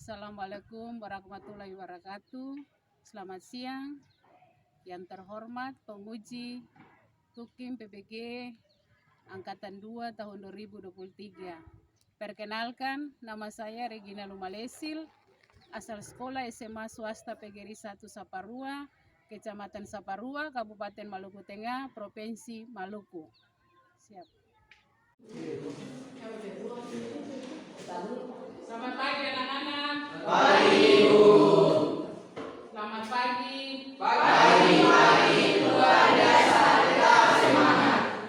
Assalamualaikum warahmatullahi wabarakatuh. Selamat siang. Yang terhormat penguji Tukim PPG Angkatan 2 tahun 2023. Perkenalkan, nama saya Regina Lumalesil, asal sekolah SMA swasta PGRI 1 Saparua, Kecamatan Saparua, Kabupaten Maluku Tengah, Provinsi Maluku. Siap. Selamat pagi anak-anak. Pagi Ibu. Selamat pagi. Pagi. Luar biasa. Tetap semangat.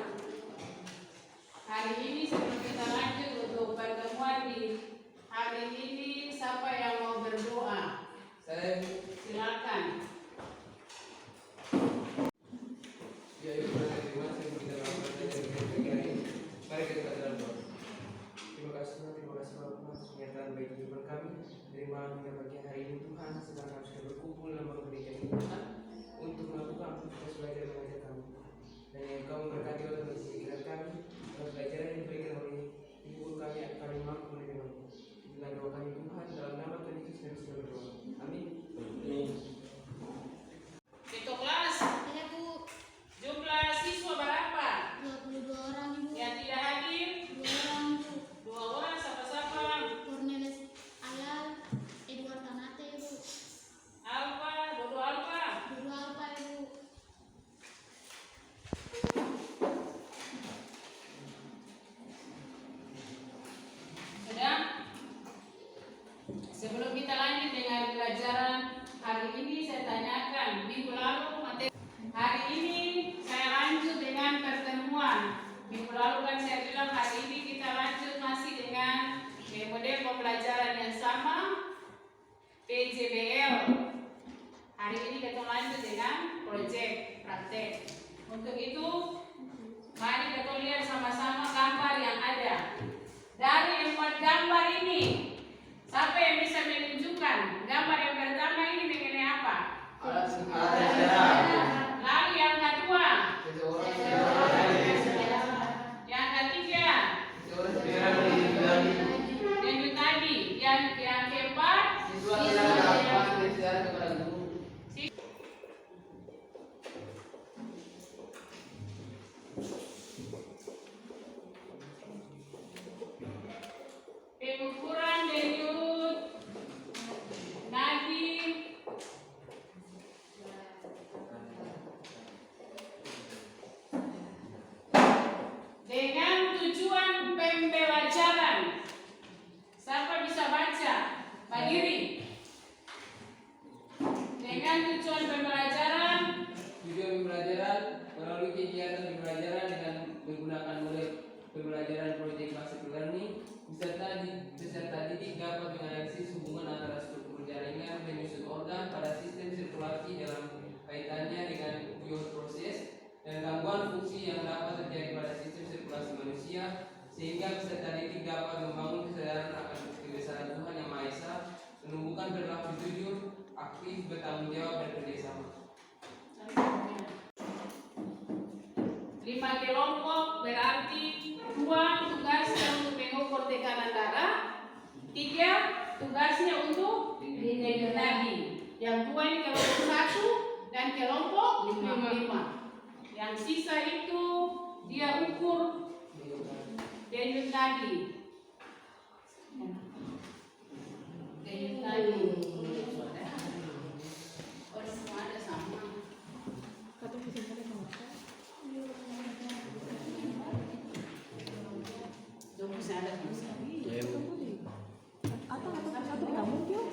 Hari ini sebelum kita lanjut untuk pertemuan di hari ini, siapa yang mau berdoa? Saya. Silakan. Ya Ibu, terima kasih kita lakukan dari mari kita dalam doa. Terima kasih Bapak atas pernyataan baik kehidupan kami dari malam hingga pagi hari ini Tuhan, sedang kami sudah berkumpul dalam memberikan Tuhan untuk melakukan aktivitas belajar mengajar kami. Dan yang Kau memberkati oleh pikiran kami, dalam pelajaran yang diberikan oleh Ibu kami akan mampu menerimanya. Inilah doa kami Tuhan, dalam nama Tuhan Yesus kami sudah berdoa. Amin. Ketua kelas, Iya Bu, jumlah siswa berapa? 22 orang Ibu. Yang tidak hadir? 2 orang Bu. 2 orang, siapa-siapa? Cornelis Ayal, Edward Tanate Ibu. Alfa, Dodo Alfa. Dodo Alfa Ibu. Sudah? Sebelum kita lanjut dengan pelajaran hari ini, saya tanyakan minggu lalu materi. Hari ini saya lanjut dengan pertemuan. Minggu lalu kan saya bilang hari ini kita lanjut masih dengan model pembelajaran yang sama, PJBL. Hari ini kita lanjut dengan proyek praktek. Untuk itu, mari kita lihat sama-sama gambar yang ada. Dari 4 gambar ini, siapa yang bisa menunjukkan gambar yang pertama ini mengenai apa? Lalu yang kedua, yang ketiga, dan itu tadi, yang keempat, pengukuran denyut nadi dengan tujuan pembelajaran. Siapa bisa baca? Berdiri. Dengan tujuan pembelajaran. Tujuan pembelajaran melalui kegiatan pembelajaran dengan menggunakan model pembelajaran proyek basic learning, peserta didik dapat menganalisis hubungan antara struktur jaringan menyusun organ pada sistem sirkulasi dalam kaitannya dengan bioproses dan gangguan fungsi yang dapat terjadi pada sistem sirkulasi manusia, sehingga peserta didik dapat membangun kesadaran akan kebesaran Tuhan Yang Maha Esa, menumbuhkan perilaku jujur, aktif, bertanggung jawab dan kerjasama. 5 kelompok berarti 2 tugasnya untuk mengukur tekanan darah, 3 tugasnya untuk denyut nadi. Yang 2 ini kelompok 1 dan kelompok 5. Yang sisa itu dia ukur denyut nadi. Denyut nadi. Oh, semua ada sama. Jom saya ada sekali. Atau kamu yuk.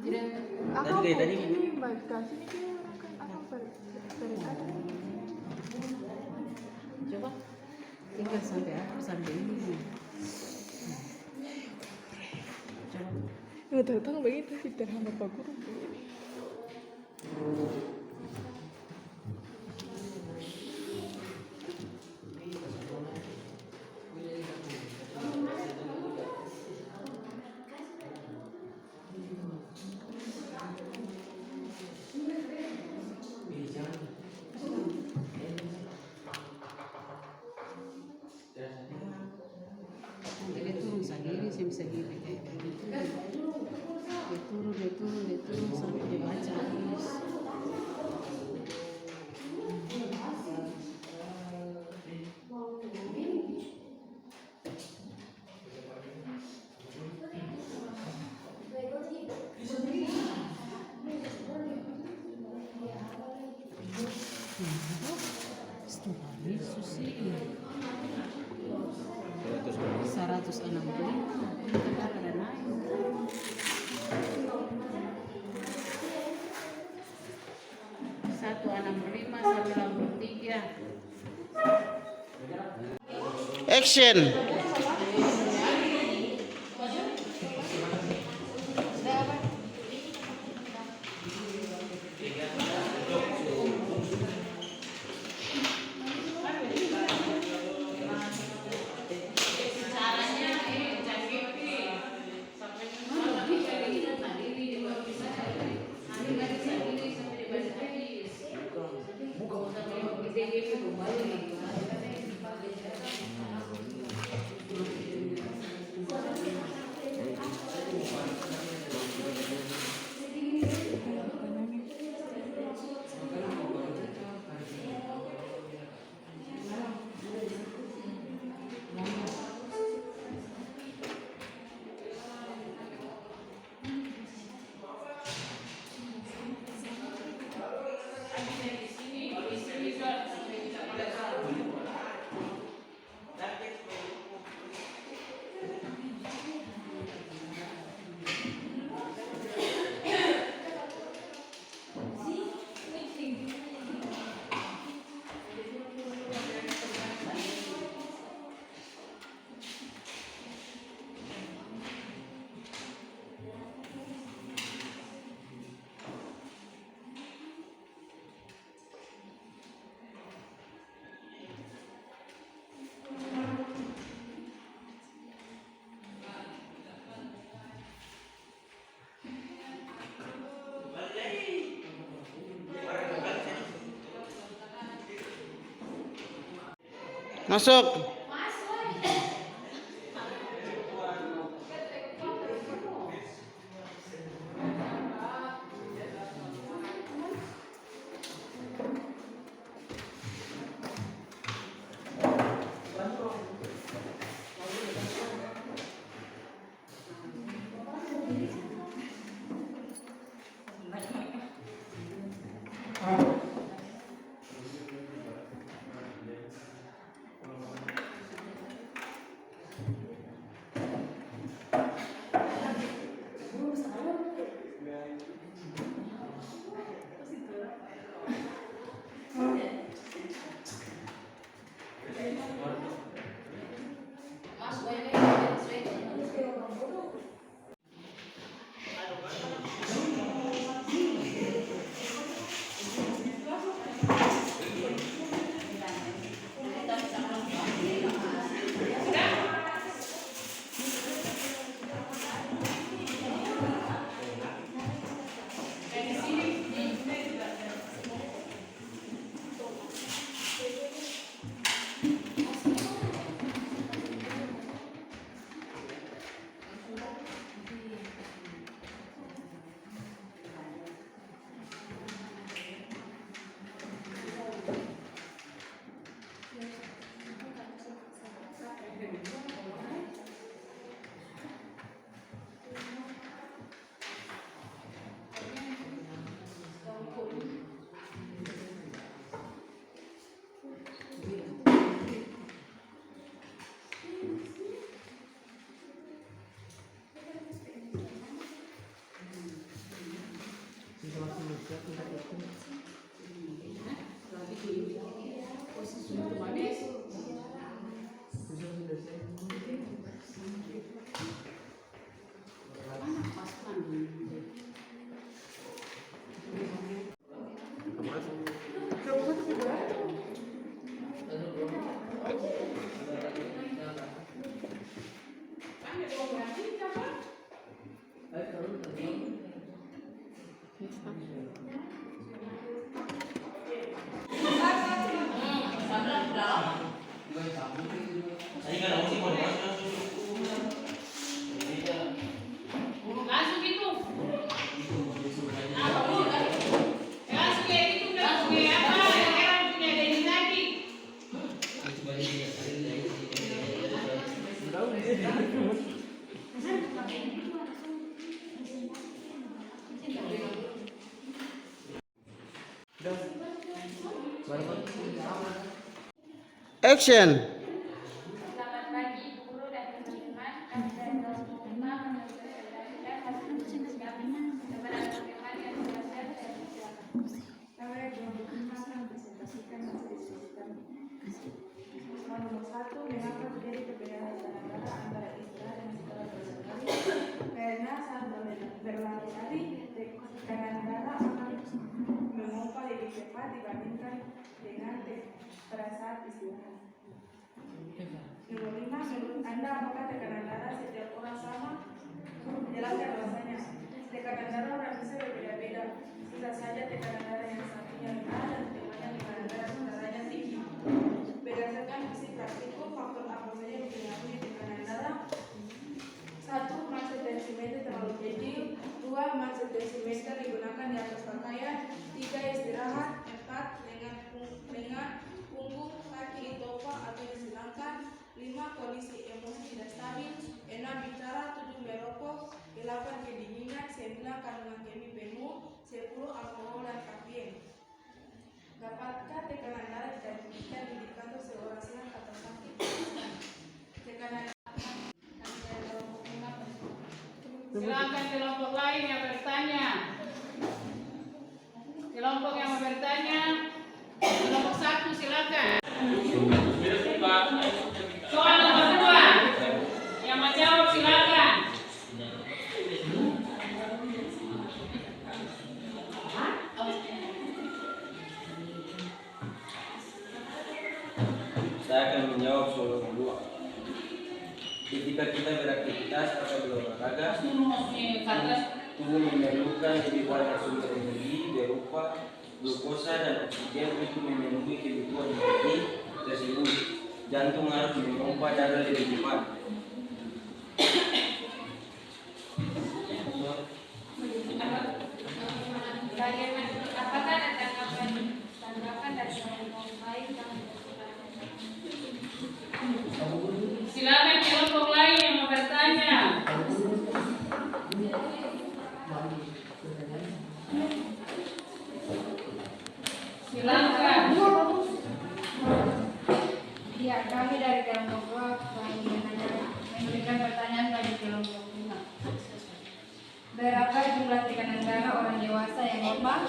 Akang kayak tadi. ini baca sini kira kan akang berikan. Coba tinggal sampai akhir sampai ini. Coba. Datang begitu sih terhambat Pak Guru. Dia turun sendiri, saya bisa gini kayak gitu. Dia turun sampai dia baca habis. Yesus sih 165 kita ada naik 165 163. Action. Masuk. Langsung gitu. Langsung kayak gitu, langsung kayak apa? Sekarang punya dari tadi. Action. Selamat pagi, guru dan teman-teman. Kami dari kelas 5 menyampaikan hasil ujian kami kepada teman-teman yang belajar dan silakan. Saya kelompok 5 akan presentasikan hasil diskusi kami. Nomor 1, mengapa terjadi perbedaan antara Islam dan sekolah berlari? Karena saat berlari-lari, tekanan darah akan memompa lebih cepat dibandingkan dengan pada saat istirahat. Nomor 5, menurut Anda apakah tekanan darah setiap orang sama? Jelaskan alasannya. Tekanan darah orang bisa berbeda-beda. Bisa saja tekanan darah yang satunya rendah dan temannya tekanan darah saudaranya tinggi. Berdasarkan fisik praktikum, faktor apa saja yang mempengaruhi tekanan darah? 1. Massa tensimeter terlalu kecil. 2. Massa tensimeter digunakan di atas pakaian. 3. Istirahat. 4. Lengan, punggung, kaki ditopa atau disilangkan. 5. Kondisi emosi tidak stabil. 6. Bicara. 7. Merokok. 8. Kedinginan. 9. Kandungan kimia penuh. 10. Alkohol dan kafein. Dapatkah tekanan darah ditentukan indikator seorang sehat atau sakit? Tekanan Silakan kelompok lain yang bertanya. Kelompok yang mau bertanya, kelompok 1 silakan. Soal nomor 2, yang menjawab silakan. Saya akan menjawab soal nomor 2. Ketika kita beraktivitas atau berolahraga, tubuh memerlukan lebih banyak sumber energi berupa glukosa dan oksigen untuk memenuhi kebutuhan energi tersebut. Jantung harus memompa darah lebih cepat. Apakah ada tanggapan dari kelompok lain yang Silakan kelompok lain yang mau bertanya. Silakan. Ya, kami dari kelompok 2 memberikan pertanyaan bagi kelompok 5. Berapa jumlah tekanan darah orang dewasa yang normal?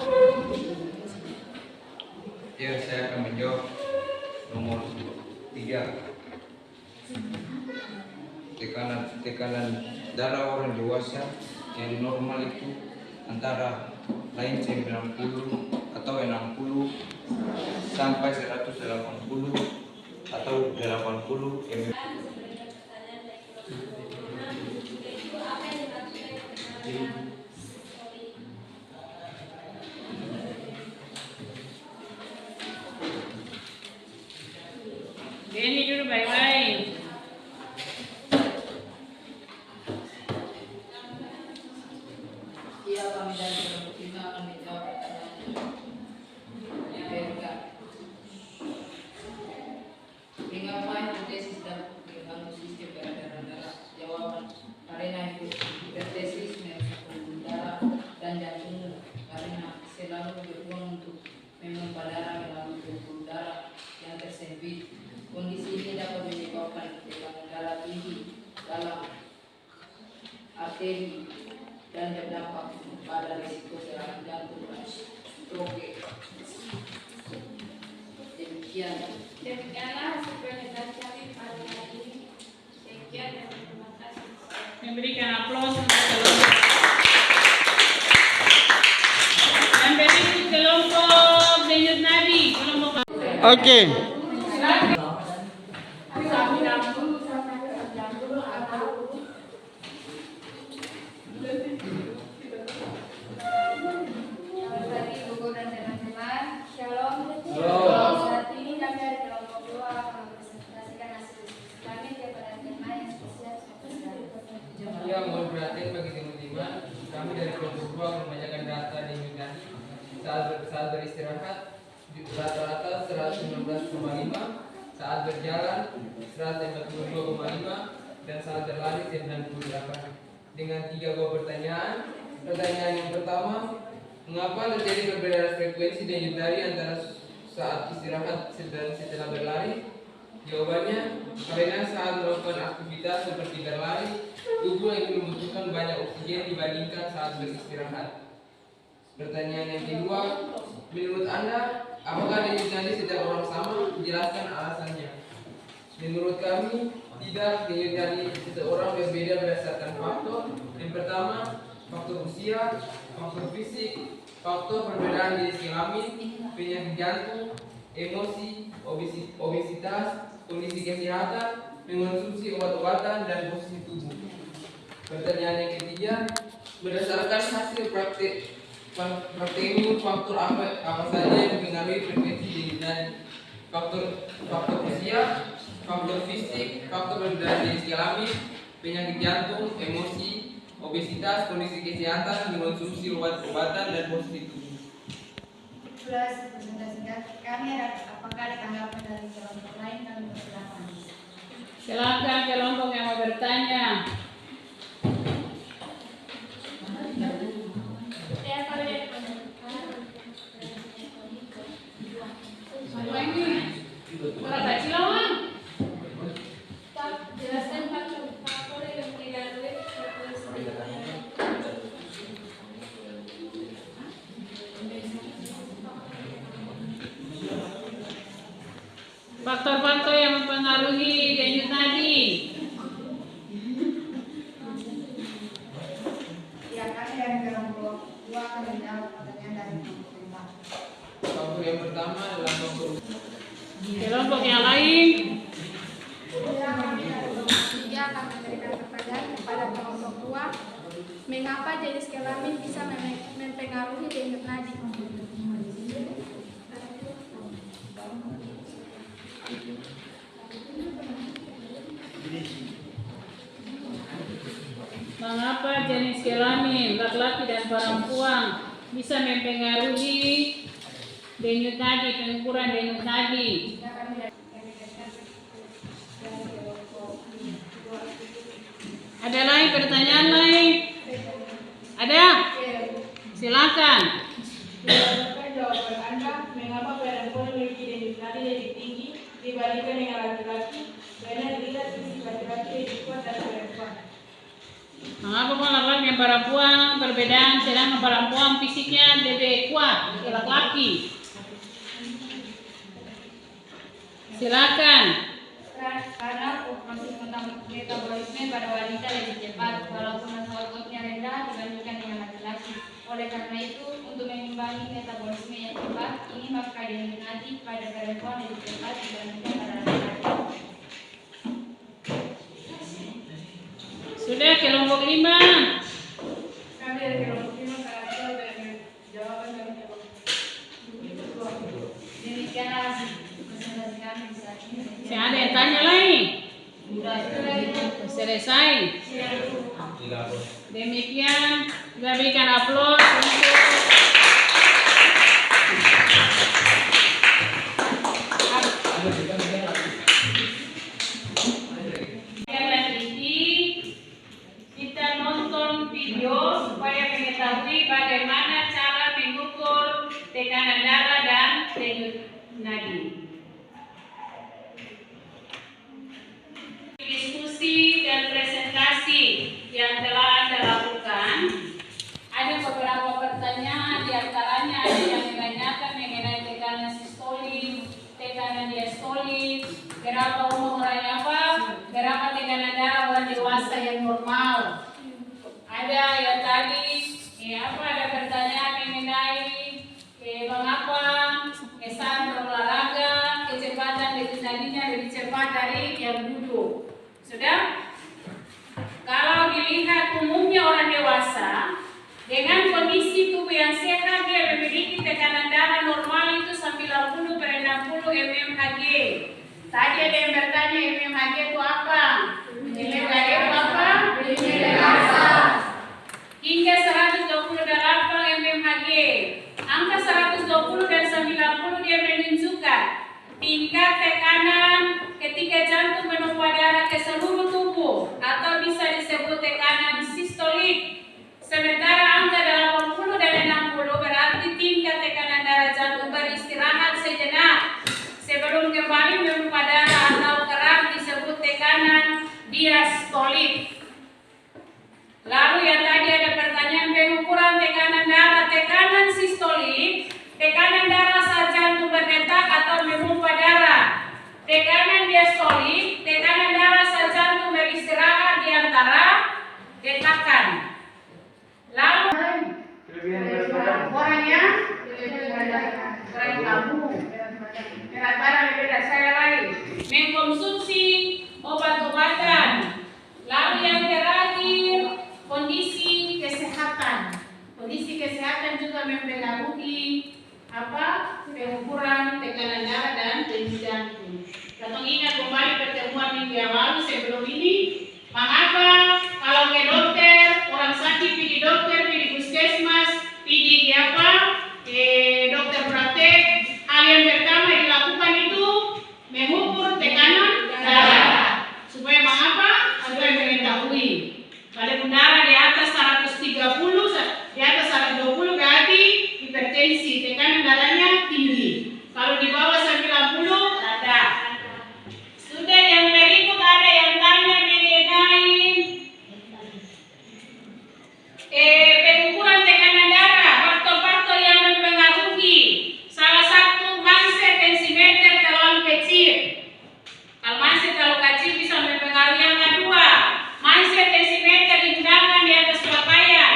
Ya, saya akan menjawab nomor 3. Tekanan darah orang dewasa yang normal itu antara lain 90 atau 60 sampai 180 atau 80 ml. Ini dulu baik-baik. Iya, kami dari kelompok 5 akan menjawab pertanyaan Erika. Mengapa hipotesis dan mengganggu sistem peredaran darah? Jawaban, karena hipotesis merusak pembuluh darah dan jantung karena selalu berjuang untuk memompa darah melalui pembuluh darah yang tersempit. Kondisi ini dapat menyebabkan tekanan darah tinggi dalam arteri dan berdampak pada risiko serangan jantung. Demikian. Demikianlah hasil penelitian kami pada hari ini. Sekian dan terima kasih. Memberikan aplaus untuk kelompok. Dan berikut kelompok Denyut Nadi. Kelompok. Oke. Silakan. Selamat pagi Ibu dan teman-teman. Shalom. Shalom. Saat ini kami dari kelompok 2 akan mempresentasikan hasil diskusi kami kepada tema yang spesial seperti Ya, mohon perhatian bagi teman-teman. Kami dari kelompok 2 membacakan data di Yunani. Saat beristirahat rata-rata 119,5, saat berjalan 142,5, dan saat berlari 98. Dengan 3 buah pertanyaan. Pertanyaan yang pertama, mengapa terjadi perbedaan frekuensi denyut nadi antara saat istirahat dan setelah berlari? Jawabannya, karena saat melakukan aktivitas seperti berlari, tubuh yang membutuhkan banyak oksigen dibandingkan saat beristirahat. Pertanyaan yang kedua, menurut Anda, apakah denyut nadi setiap orang sama? Jelaskan alasannya. Menurut kami, tidak. Denyut nadi seseorang berbeda berdasarkan faktor. Yang pertama, faktor usia, faktor fisik, faktor perbedaan jenis kelamin, penyakit jantung, emosi, obesitas, kondisi kesehatan, mengonsumsi obat-obatan, dan posisi tubuh. Pertanyaan yang ketiga, berdasarkan hasil praktek ini, faktor apa saja yang mempengaruhi frekuensi denyut nadi? Faktor usia, faktor fisik, faktor perbedaan jenis kelamin, penyakit jantung, emosi, obesitas, kondisi kesehatan, mengonsumsi obat-obatan, dan posisi tubuh. Sudah presentasikan kami apakah ada tanggapan dari kelompok lain kami persilakan. Silakan kelompok yang mau bertanya. Berapa cilawang? Jelaskan faktor yang mempengaruhi frekuensi. Faktor-faktor yang mempengaruhi denyut nadi. Ya, kami dari kelompok 2 akan menjawab pertanyaan dari kelompok 5. Faktor yang pertama adalah faktor Kelompok yang lain. Ya, kami dari kelompok 3 akan memberikan pertanyaan kepada kelompok 2. Mengapa jenis kelamin bisa mempengaruhi denyut nadi? Mengapa jenis kelamin laki-laki dan perempuan bisa mempengaruhi denyut nadi, pengukuran denyut nadi? Ada lain pertanyaan lain? Ada? Silakan. Berdasarkan jawaban Anda, mengapa perempuan memiliki denyut nadi lebih tinggi dibandingkan dengan laki-laki? Karena dilihat fisik laki-laki lebih kuat dari perempuan. Mengapa laki-laki dan perempuan perbedaan, sedangkan perempuan fisiknya lebih kuat dari laki-laki? Silakan. Karena proses metabolisme pada wanita lebih cepat walaupun masa ototnya rendah dibandingkan dengan laki-laki. Oleh karena itu, untuk mengimbangi metabolisme yang cepat, ini maka denyut nadi pada perempuan lebih cepat dibandingkan pada laki-laki. Sudah kelompok 5. Kami dari kelompok 5 sangat jauh dari jawaban dari kelompok 2. Demikianlah hasil presentasi kami saat ini. Ada yang tanya lain? Sudah. Selesai. Demikian, kita berikan aplaus untuk kita nonton video supaya mengetahui bagaimana cara mengukur tekanan darah dan denyut nadi. Diskusi dan presentasi yang telah Anda lakukan, ada beberapa pertanyaan, di antaranya ada yang menanyakan mengenai tekanan sistolik, tekanan diastolik, berapa umur orangnya apa, berapa tekanan darah orang dewasa yang normal. Ada yang tadi, ada pertanyaan mengenai mengapa saat berolahraga kecepatan detik nadinya lebih cepat dari yang duduk. Sudah? Kalau dilihat umumnya orang dewasa dengan kondisi tubuh yang sehat, dia memiliki tekanan darah normal itu 90/60 mmHg. Tadi ada yang bertanya mmHg itu apa? mmHg itu apa? Hingga 128 mmHg. Angka 120 dan 90 dia menunjukkan tingkat tekanan ketika jantung menumpah darah ke seluruh tubuh atau bisa disebut tekanan sistolik. Sementara angka 80 dan 60 berarti tingkat tekanan darah jantung beristirahat sejenak sebelum kembali menumpah darah atau kerap disebut tekanan diastolik. Lalu yang tadi ada pertanyaan pengukuran tekanan darah, tekanan sistolik, tekanan darah saat jantung berdetak atau menumpah darah. Tekanan diastolik, tekanan darah saat jantung beristirahat di antara detakan. Lalu orangnya orang kamu berat badan beda saya lain mengkonsumsi obat-obatan. Lalu yang terakhir kondisi kesehatan. Kondisi kesehatan juga mempengaruhi pengukuran tekanan darah dan denyut jantung. Kita ingat kembali pertemuan minggu yang lalu sebelum ini, mengapa kalau ke dokter orang sakit pergi dokter, pergi puskesmas, pergi dokter praktek, hal yang pertama dilakukan itu mengukur tekanan darah. Supaya mengapa? Supaya mengetahui kalau darah di atas 130, di atas 120 berarti hipertensi, tekanan darahnya tinggi. Kalau di bawah 90 rada. Sudah yang berikut ada yang tanya mengenai pengukuran tekanan darah, faktor-faktor yang mempengaruhi. Salah satu mindset tensimeter terlalu kecil. Kalau mindset terlalu kecil bisa mempengaruhi. Yang kedua, mindset tensimeter digunakan di atas pakaian.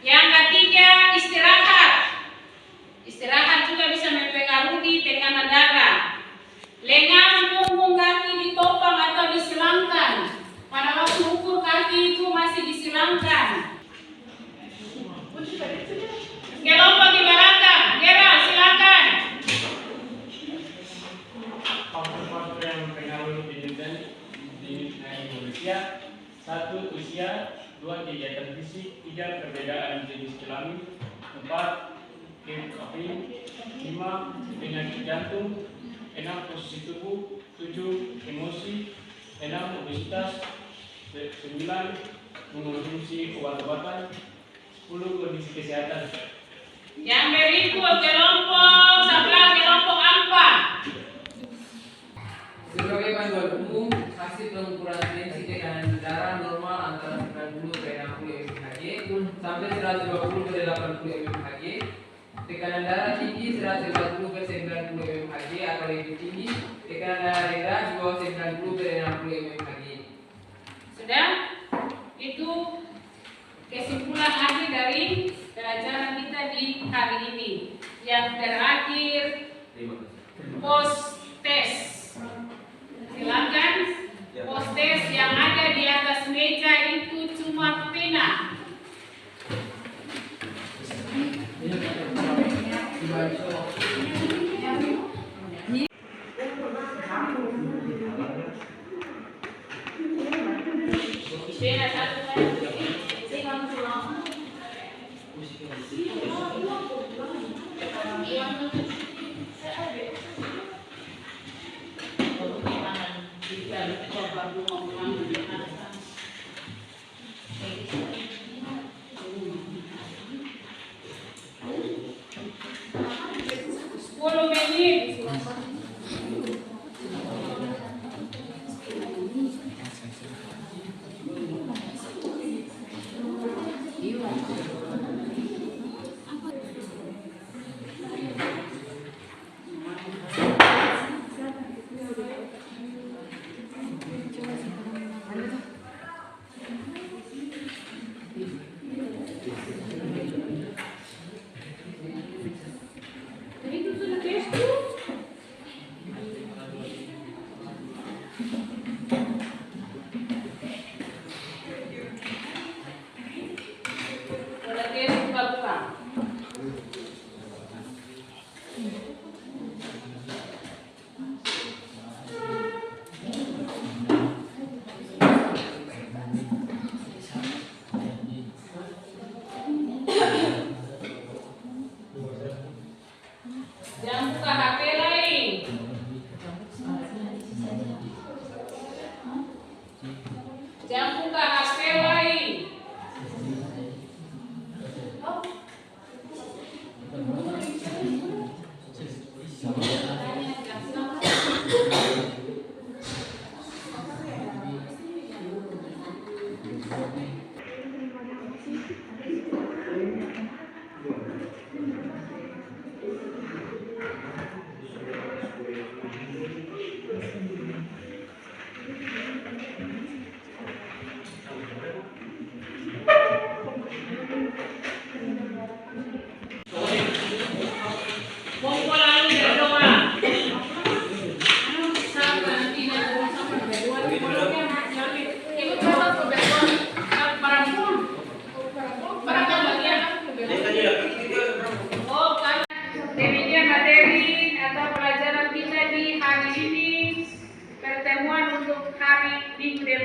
Yang ketiga, istirahat. Istirahat juga bisa mempengaruhi tekanan darah. Lengan, punggung, kaki ditopang atau disilangkan. Pada waktu ukur kaki itu masih disilangkan. Kelompok di belakang, Gerald silakan. Faktor-faktor yang mempengaruhi denyut nadi manusia: 1. Usia, 2. Kegiatan fisik, 3. Perbedaan jenis kelamin, 4. kafein, 5. Penyakit jantung, 6. Posisi tubuh, 7. Emosi, 6. Obesitas, 9. Mengonsumsi obat-obatan, 10. Kondisi kesehatan. Yang berikut kelompok sebelah kelompok 4. Sebagai panduan umum, hasil pengukuran tensi tekanan darah normal antara 90/60 mmHg sampai 120/80 mmHg. Tekanan darah tinggi 140/90 mmHg atau lebih tinggi. Tekanan darah rendah di bawah 90/60 mmHg. Sudah? Itu kesimpulan akhir dari pelajaran kita di hari ini. Yang terakhir, post test. Silakan. Post test yang ada di atas meja itu cuma pena. Pena satu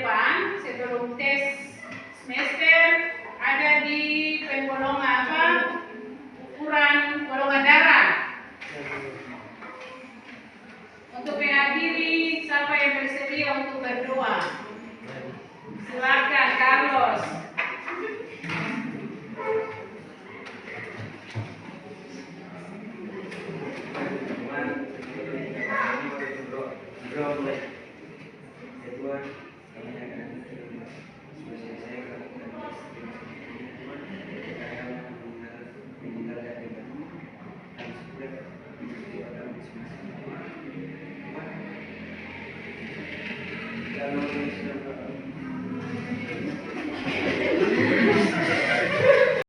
depan sebelum tes semester ada di penggolongan apa? Ukuran golongan darah. Untuk menghadiri, siapa yang bersedia untuk berdoa? Silakan Carlos. Lalu